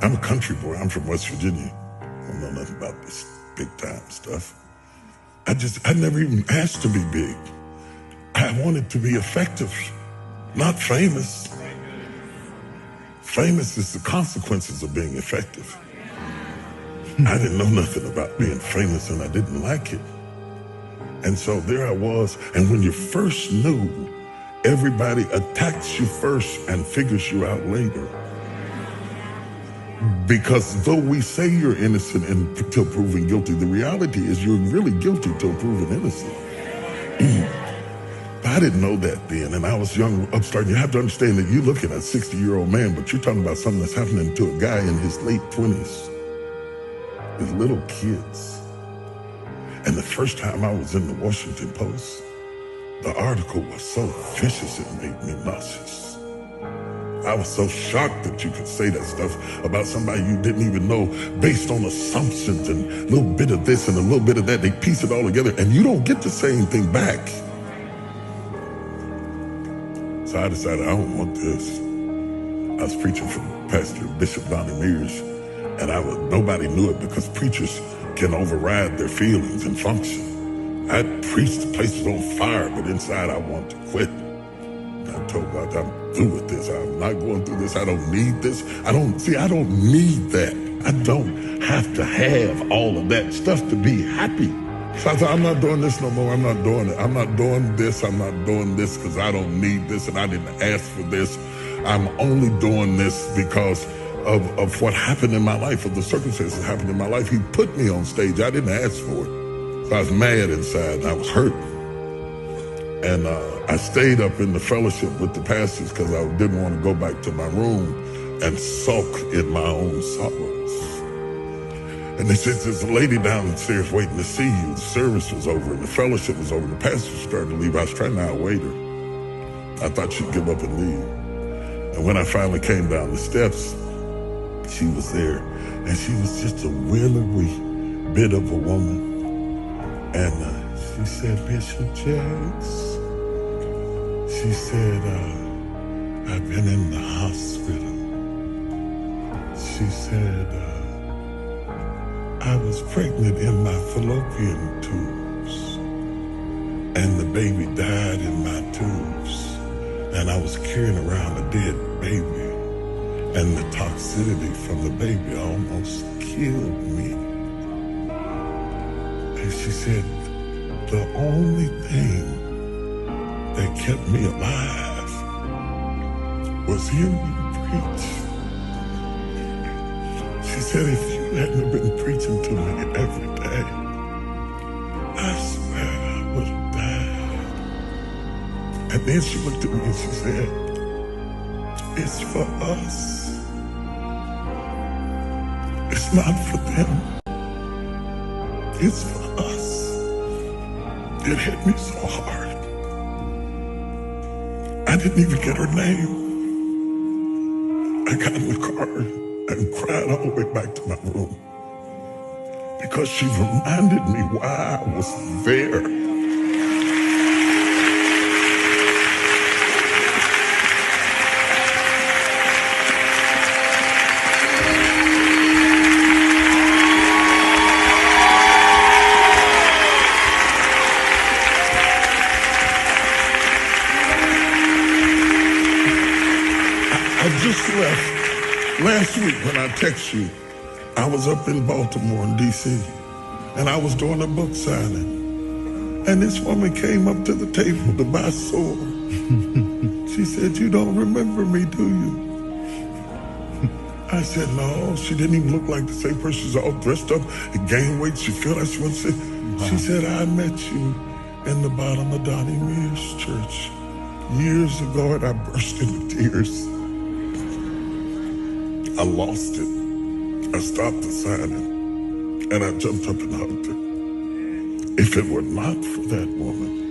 I'm a country boy. I'm from West Virginia. I don't know nothing about this big time stuff. I never even asked to be big. I wanted to be effective, not famous. Famous is the consequences of being effective. I didn't know nothing about being famous, and I didn't like it. And so there I was, and when you first knew, everybody attacks you first and figures you out later. Because though we say you're innocent until proven guilty, the reality is you're really guilty till proven innocent. But I didn't know that then, and I was young, upstart. You have to understand that you're looking at a 60-year-old man, but you're talking about something that's happening to a guy in his late 20s, his little kids. And the first time I was in the Washington Post, the article was so vicious it made me nauseous. I was so shocked that you could say that stuff about somebody you didn't even know based on assumptions and a little bit of this and a little bit of that. They piece it all together and you don't get to say anything back. So I decided I don't want this. I was preaching for Pastor Bishop Donnie Mears, and nobody knew it because preachers can override their feelings and function. I preached, the place was on fire, but inside I wanted to quit. I told God, I'm through with this. I'm not going through this. I don't need this. I don't need that. I don't have to have all of that stuff to be happy. So I thought, I'm not doing this no more. I'm not doing it. I'm not doing this. I'm not doing this because I don't need this and I didn't ask for this. I'm only doing this because of what happened in my life, of the circumstances that happened in my life. He put me on stage. I didn't ask for it. So I was mad inside and I was hurt. And I stayed up in the fellowship with the pastors because I didn't want to go back to my room and sulk in my own sorrows. And they said, there's a lady downstairs waiting to see you. The service was over and the fellowship was over. The pastor started to leave. I was trying to outwait her. I thought she'd give up and leave. And when I finally came down the steps, she was there. And she was just a willowy bit of a woman. And she said, Bishop Jakes, she said, I've been in the hospital. She said, I was pregnant in my fallopian tubes, and the baby died in my tubes, and I was carrying around a dead baby, and the toxicity from the baby almost killed me. And she said, the only thing that kept me alive was hearing you preach. She said, if you hadn't been preaching to me every day, I swear I would have died. And then she looked at me and she said, it's for us. It's not for them. It's for us. It hit me so hard. I didn't even get her name. I got in the car and cried all the way back to my room because she reminded me why I was there. I just left last week when I text you. I was up in Baltimore in D.C. and I was doing a book signing. And this woman came up to the table to buy sword. She said, you don't remember me, do you? I said, no. She didn't even look like the same person. She's all dressed up and gained weight. She felt like she wants to say. She said, I met you in the bottom of Donnie Mears Church years ago, and I burst into tears. I lost it. I stopped the signing, and I jumped up and hugged her. If it were not for that woman,